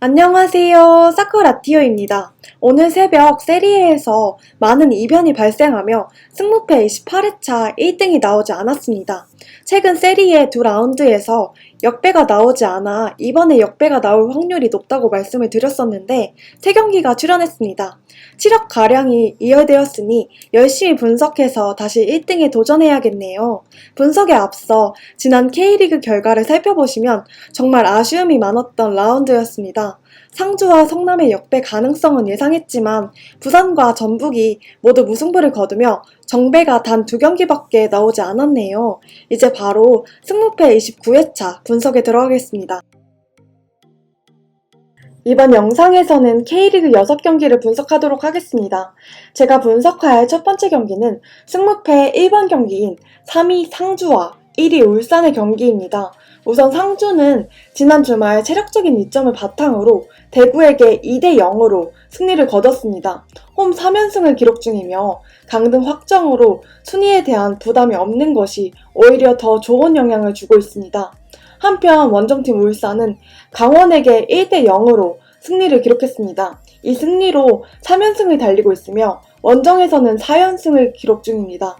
안녕하세요. 사쿠라티오입니다. 오늘 새벽 세리에에서 많은 이변이 발생하며 승무패 28회차 1등이 나오지 않았습니다. 최근 세리에 두 라운드에서 역배가 나오지 않아 이번에 역배가 나올 확률이 높다고 말씀을 드렸었는데 3경기가 출연했습니다. 7억 가량이 이어되었으니 열심히 분석해서 다시 1등에 도전해야겠네요. 분석에 앞서 지난 K리그 결과를 살펴보시면 정말 아쉬움이 많았던 라운드였습니다. 상주와 성남의 역배 가능성은 예상했지만 부산과 전북이 모두 무승부를 거두며 정배가 단 2경기밖에 나오지 않았네요. 이제 바로 승무패 29회차 분석에 들어가겠습니다. 이번 영상에서는 K리그 6경기를 분석하도록 하겠습니다. 제가 분석할 첫 번째 경기는 승무패 1번 경기인 3위 상주와 1위 울산의 경기입니다. 우선 상주는 지난 주말 체력적인 이점을 바탕으로 대구에게 2대0으로 승리를 거뒀습니다. 홈 3연승을 기록 중이며 강등 확정으로 순위에 대한 부담이 없는 것이 오히려 더 좋은 영향을 주고 있습니다. 한편 원정팀 울산은 강원에게 1대0으로 승리를 기록했습니다. 이 승리로 3연승을 달리고 있으며 원정에서는 4연승을 기록 중입니다.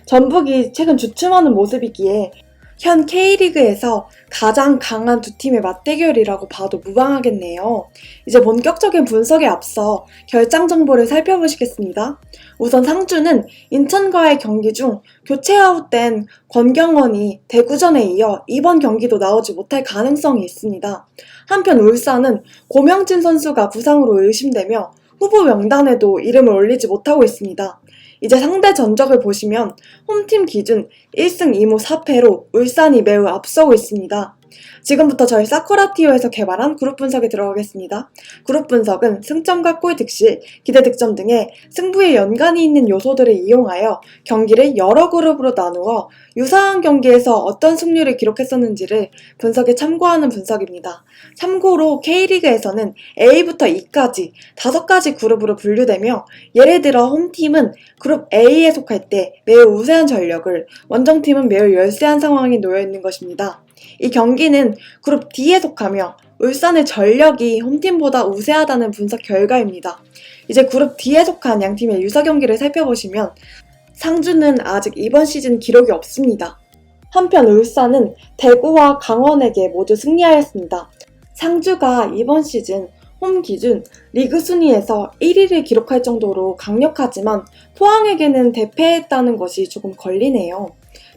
전북이 최근 주춤하는 모습이기에 현 K리그에서 가장 강한 두 팀의 맞대결이라고 봐도 무방하겠네요. 이제 본격적인 분석에 앞서 결장 정보를 살펴보시겠습니다. 우선 상주는 인천과의 경기 중 교체 아웃된 권경원이 대구전에 이어 이번 경기도 나오지 못할 가능성이 있습니다. 한편 울산은 고명진 선수가 부상으로 의심되며 후보 명단에도 이름을 올리지 못하고 있습니다. 이제 상대 전적을 보시면 홈팀 기준 1승 2무 4패로 울산이 매우 앞서고 있습니다. 지금부터 저희 사쿠라티오에서 개발한 그룹 분석에 들어가겠습니다. 그룹 분석은 승점과 골 득실, 기대 득점 등의 승부에 연관이 있는 요소들을 이용하여 경기를 여러 그룹으로 나누어 유사한 경기에서 어떤 승률을 기록했었는지를 분석에 참고하는 분석입니다. 참고로 K리그에서는 A부터 E까지 5가지 그룹으로 분류되며 예를 들어 홈팀은 그룹 A에 속할 때 매우 우세한 전력을, 원정팀은 매우 열세한 상황에 놓여 있는 것입니다. 이 경기는 그룹 D에 속하며 울산의 전력이 홈팀보다 우세하다는 분석 결과입니다. 이제 그룹 D에 속한 양팀의 유사 경기를 살펴보시면 상주는 아직 이번 시즌 기록이 없습니다. 한편 울산은 대구와 강원에게 모두 승리하였습니다. 상주가 이번 시즌 홈 기준 리그 순위에서 1위를 기록할 정도로 강력하지만 포항에게는 대패했다는 것이 조금 걸리네요.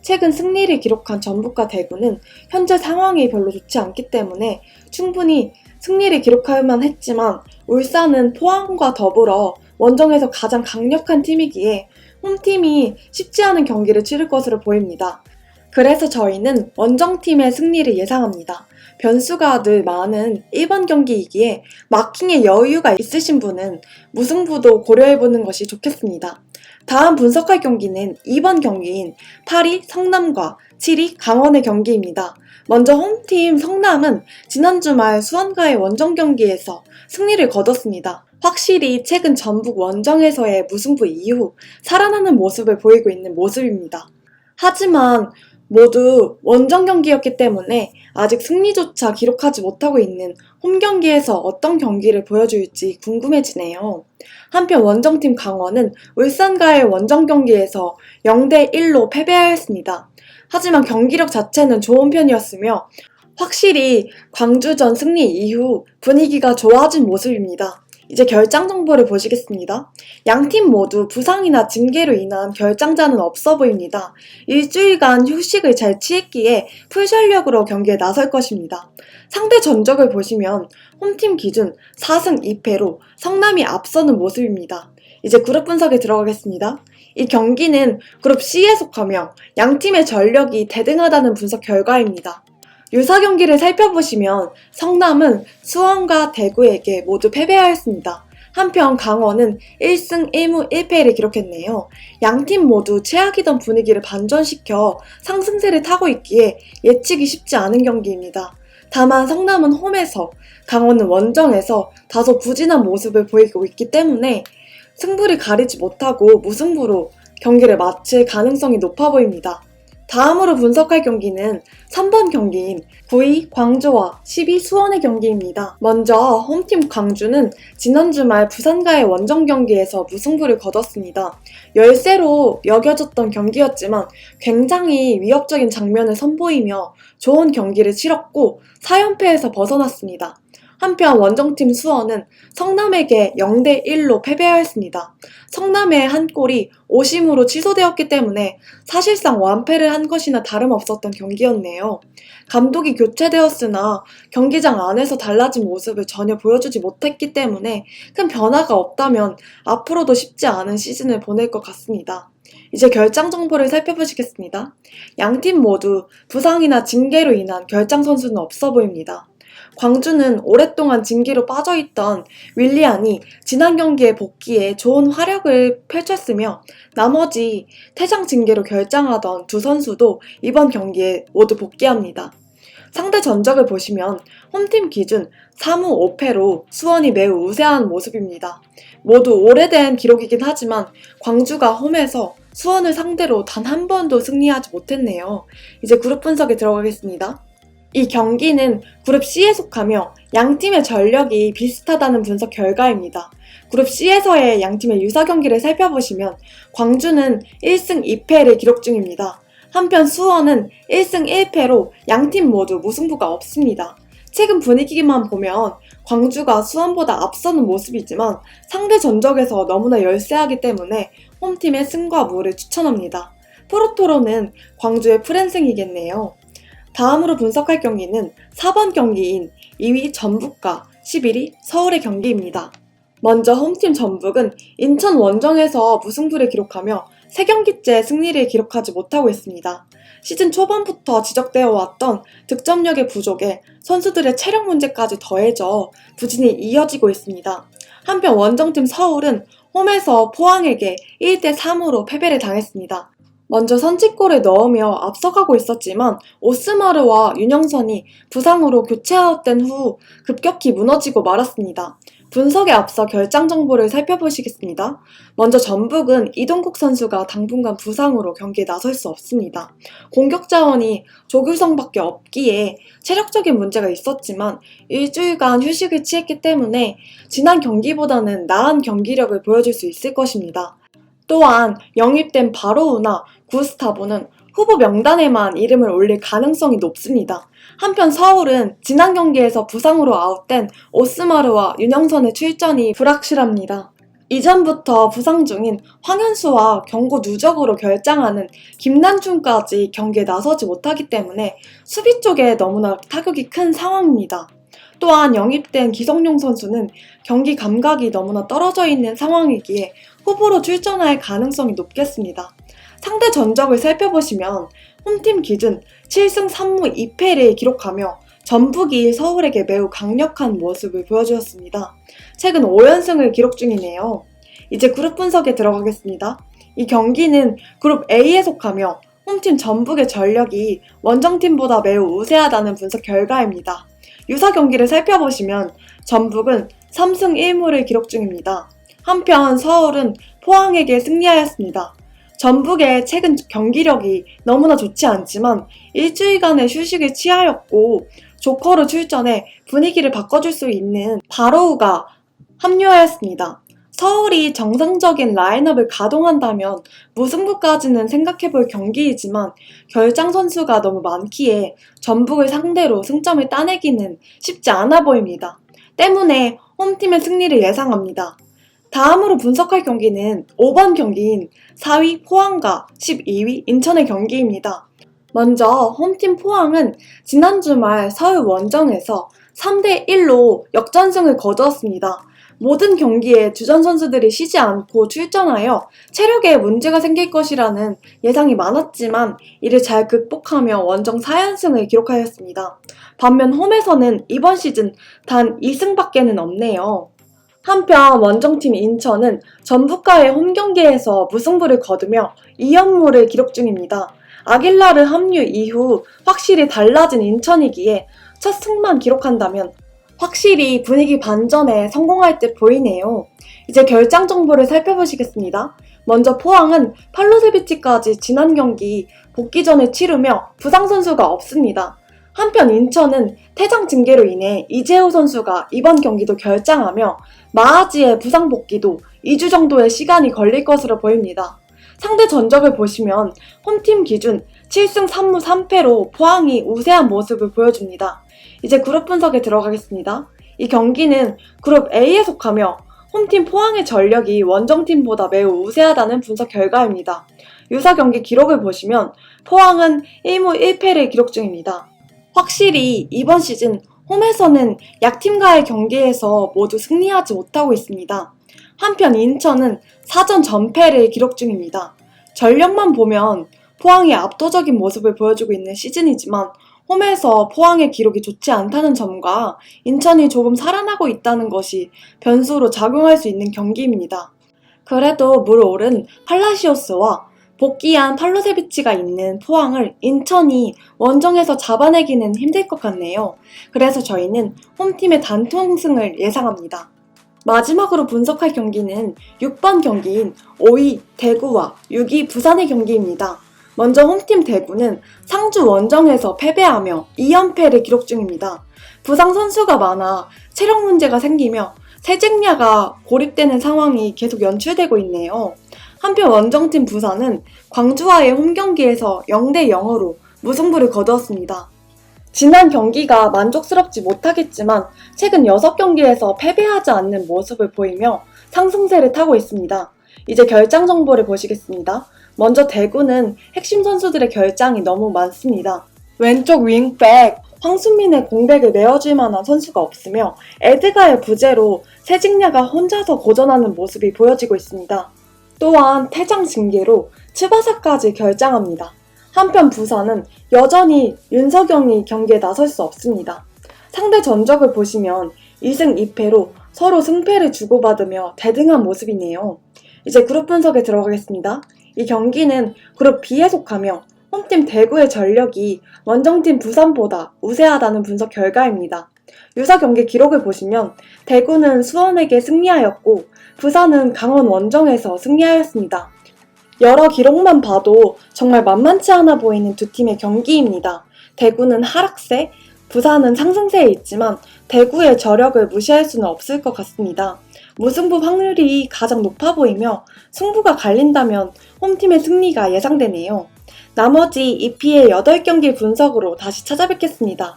최근 승리를 기록한 전북과 대구는 현재 상황이 별로 좋지 않기 때문에 충분히 승리를 기록할 만했지만 울산은 포항과 더불어 원정에서 가장 강력한 팀이기에 홈팀이 쉽지 않은 경기를 치를 것으로 보입니다. 그래서 저희는 원정팀의 승리를 예상합니다. 변수가 늘 많은 1번 경기이기에 마킹에 여유가 있으신 분은 무승부도 고려해보는 것이 좋겠습니다. 다음 분석할 경기는 2번 경기인 8위 성남과 7위 강원의 경기입니다. 먼저 홈팀 성남은 지난 주말 수원과의 원정 경기에서 승리를 거뒀습니다. 확실히 최근 전북 원정에서의 무승부 이후 살아나는 모습을 보이고 있는 모습입니다. 하지만 모두 원정 경기였기 때문에 아직 승리조차 기록하지 못하고 있는 홈 경기에서 어떤 경기를 보여줄지 궁금해지네요. 한편 원정팀 강원은 울산과의 원정 경기에서 0대1로 패배하였습니다. 하지만 경기력 자체는 좋은 편이었으며 확실히 광주전 승리 이후 분위기가 좋아진 모습입니다. 이제 결장 정보를 보시겠습니다. 양팀 모두 부상이나 징계로 인한 결장자는 없어 보입니다. 일주일간 휴식을 잘 취했기에 풀전력으로 경기에 나설 것입니다. 상대 전적을 보시면 홈팀 기준 4승 2패로 성남이 앞서는 모습입니다. 이제 그룹 분석에 들어가겠습니다. 이 경기는 그룹 C에 속하며 양팀의 전력이 대등하다는 분석 결과입니다. 유사 경기를 살펴보시면 성남은 수원과 대구에게 모두 패배하였습니다. 한편 강원은 1승 1무 1패를 기록했네요. 양팀 모두 최악이던 분위기를 반전시켜 상승세를 타고 있기에 예측이 쉽지 않은 경기입니다. 다만 성남은 홈에서, 강원은 원정에서 다소 부진한 모습을 보이고 있기 때문에 승부를 가리지 못하고 무승부로 경기를 마칠 가능성이 높아 보입니다. 다음으로 분석할 경기는 3번 경기인 9위 광주와 10위 수원의 경기입니다. 먼저 홈팀 광주는 지난 주말 부산과의 원정 경기에서 무승부를 거뒀습니다. 열세로 여겨졌던 경기였지만 굉장히 위협적인 장면을 선보이며 좋은 경기를 치렀고 4연패에서 벗어났습니다. 한편 원정팀 수원은 성남에게 0대1로 패배하였습니다. 성남의 한 골이 오심으로 취소되었기 때문에 사실상 완패를 한 것이나 다름없었던 경기였네요. 감독이 교체되었으나 경기장 안에서 달라진 모습을 전혀 보여주지 못했기 때문에 큰 변화가 없다면 앞으로도 쉽지 않은 시즌을 보낼 것 같습니다. 이제 결장 정보를 살펴보시겠습니다. 양팀 모두 부상이나 징계로 인한 결장 선수는 없어 보입니다. 광주는 오랫동안 징계로 빠져있던 윌리안이 지난 경기에 복귀해 좋은 활약을 펼쳤으며 나머지 퇴장 징계로 결장하던 두 선수도 이번 경기에 모두 복귀합니다. 상대 전적을 보시면 홈팀 기준 3무 5패로 수원이 매우 우세한 모습입니다. 모두 오래된 기록이긴 하지만 광주가 홈에서 수원을 상대로 단 한 번도 승리하지 못했네요. 이제 그룹 분석에 들어가겠습니다. 이 경기는 그룹 C에 속하며 양팀의 전력이 비슷하다는 분석 결과입니다. 그룹 C에서의 양팀의 유사 경기를 살펴보시면 광주는 1승 2패를 기록 중입니다. 한편 수원은 1승 1패로 양팀 모두 무승부가 없습니다. 최근 분위기만 보면 광주가 수원보다 앞서는 모습이지만 상대 전적에서 너무나 열세하기 때문에 홈팀의 승과 무를 추천합니다. 프로토로는 광주의 프랜승이겠네요. 다음으로 분석할 경기는 4번 경기인 2위 전북과 11위 서울의 경기입니다. 먼저 홈팀 전북은 인천 원정에서 무승부를 기록하며 3경기째 승리를 기록하지 못하고 있습니다. 시즌 초반부터 지적되어 왔던 득점력의 부족에 선수들의 체력 문제까지 더해져 부진이 이어지고 있습니다. 한편 원정팀 서울은 홈에서 포항에게 1대3으로 패배를 당했습니다. 먼저 선취골을 넣으며 앞서가고 있었지만 오스마르와 윤영선이 부상으로 교체아웃된 후 급격히 무너지고 말았습니다. 분석에 앞서 결장 정보를 살펴보시겠습니다. 먼저 전북은 이동국 선수가 당분간 부상으로 경기에 나설 수 없습니다. 공격 자원이 조규성밖에 없기에 체력적인 문제가 있었지만 일주일간 휴식을 취했기 때문에 지난 경기보다는 나은 경기력을 보여줄 수 있을 것입니다. 또한 영입된 바로우나 구스타보는 후보 명단에만 이름을 올릴 가능성이 높습니다. 한편 서울은 지난 경기에서 부상으로 아웃된 오스마르와 윤영선의 출전이 불확실합니다. 이전부터 부상 중인 황현수와 경고 누적으로 결장하는 김난중까지 경기에 나서지 못하기 때문에 수비 쪽에 너무나 타격이 큰 상황입니다. 또한 영입된 기성용 선수는 경기 감각이 너무나 떨어져 있는 상황이기에 후보로 출전할 가능성이 높겠습니다. 상대 전적을 살펴보시면 홈팀 기준 7승 3무 2패를 기록하며 전북이 서울에게 매우 강력한 모습을 보여주었습니다. 최근 5연승을 기록 중이네요. 이제 그룹 분석에 들어가겠습니다. 이 경기는 그룹 A에 속하며 홈팀 전북의 전력이 원정팀보다 매우 우세하다는 분석 결과입니다. 유사 경기를 살펴보시면 전북은 3승 1무를 기록 중입니다. 한편 서울은 포항에게 승리하였습니다. 전북의 최근 경기력이 너무나 좋지 않지만 일주일간의 휴식을 취하였고 조커로 출전해 분위기를 바꿔줄 수 있는 바로우가 합류하였습니다. 서울이 정상적인 라인업을 가동한다면 무승부까지는 생각해볼 경기이지만 결장 선수가 너무 많기에 전북을 상대로 승점을 따내기는 쉽지 않아 보입니다. 때문에 홈팀의 승리를 예상합니다. 다음으로 분석할 경기는 5번 경기인 4위 포항과 12위 인천의 경기입니다. 먼저 홈팀 포항은 지난 주말 서울 원정에서 3대1로 역전승을 거두었습니다. 모든 경기에 주전 선수들이 쉬지 않고 출전하여 체력에 문제가 생길 것이라는 예상이 많았지만 이를 잘 극복하며 원정 4연승을 기록하였습니다. 반면 홈에서는 이번 시즌 단 2승밖에는 없네요. 한편 원정팀 인천은 전북과의 홈경기에서 무승부를 거두며 2연무를 기록 중입니다. 아길라르 합류 이후 확실히 달라진 인천이기에 첫 승만 기록한다면 확실히 분위기 반전에 성공할 듯 보이네요. 이제 결장 정보를 살펴보시겠습니다. 먼저 포항은 팔로세비치까지 지난 경기 복귀전을 치르며 부상 선수가 없습니다. 한편 인천은 퇴장 징계로 인해 이재호 선수가 이번 경기도 결장하며 마하지의 부상 복귀도 2주 정도의 시간이 걸릴 것으로 보입니다. 상대 전적을 보시면 홈팀 기준 7승 3무 3패로 포항이 우세한 모습을 보여줍니다. 이제 그룹 분석에 들어가겠습니다. 이 경기는 그룹 A에 속하며 홈팀 포항의 전력이 원정팀보다 매우 우세하다는 분석 결과입니다. 유사 경기 기록을 보시면 포항은 1무 1패를 기록 중입니다. 확실히 이번 시즌 홈에서는 약팀과의 경기에서 모두 승리하지 못하고 있습니다. 한편 인천은 4전 전패를 기록 중입니다. 전력만 보면 포항이 압도적인 모습을 보여주고 있는 시즌이지만 홈에서 포항의 기록이 좋지 않다는 점과 인천이 조금 살아나고 있다는 것이 변수로 작용할 수 있는 경기입니다. 그래도 물 오른 팔라시오스와 복귀한 팔로세비치가 있는 포항을 인천이 원정에서 잡아내기는 힘들 것 같네요. 그래서 저희는 홈팀의 단통승을 예상합니다. 마지막으로 분석할 경기는 6번 경기인 5위 대구와 6위 부산의 경기입니다. 먼저 홈팀 대구는 상주 원정에서 패배하며 2연패를 기록 중입니다. 부상 선수가 많아 체력 문제가 생기며 세징야가 고립되는 상황이 계속 연출되고 있네요. 한편 원정팀 부산은 광주와의 홈경기에서 0대 0으로 무승부를 거두었습니다. 지난 경기가 만족스럽지 못하겠지만 최근 6경기에서 패배하지 않는 모습을 보이며 상승세를 타고 있습니다. 이제 결장 정보를 보시겠습니다. 먼저 대구는 핵심 선수들의 결장이 너무 많습니다. 왼쪽 윙백 황순민의 공백을 메워줄 만한 선수가 없으며 에드가의 부재로 세징야가 혼자서 고전하는 모습이 보여지고 있습니다. 또한 퇴장 징계로 츠바사까지 결장합니다. 한편 부산은 여전히 윤석영이 경기에 나설 수 없습니다. 상대 전적을 보시면 2승 2패로 서로 승패를 주고받으며 대등한 모습이네요. 이제 그룹 분석에 들어가겠습니다. 이 경기는 그룹 B에 속하며 홈팀 대구의 전력이 원정팀 부산보다 우세하다는 분석 결과입니다. 유사 경기 기록을 보시면 대구는 수원에게 승리하였고 부산은 강원 원정에서 승리하였습니다. 여러 기록만 봐도 정말 만만치 않아 보이는 두 팀의 경기입니다. 대구는 하락세, 부산은 상승세에 있지만 대구의 저력을 무시할 수는 없을 것 같습니다. 무승부 확률이 가장 높아 보이며 승부가 갈린다면 홈팀의 승리가 예상되네요. 나머지 EP의 8경기 분석으로 다시 찾아뵙겠습니다.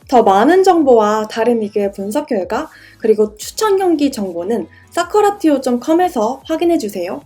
더 많은 정보와 다른 리그의 분석 결과 그리고 추천 경기 정보는 사커라티오.com에서 확인해주세요.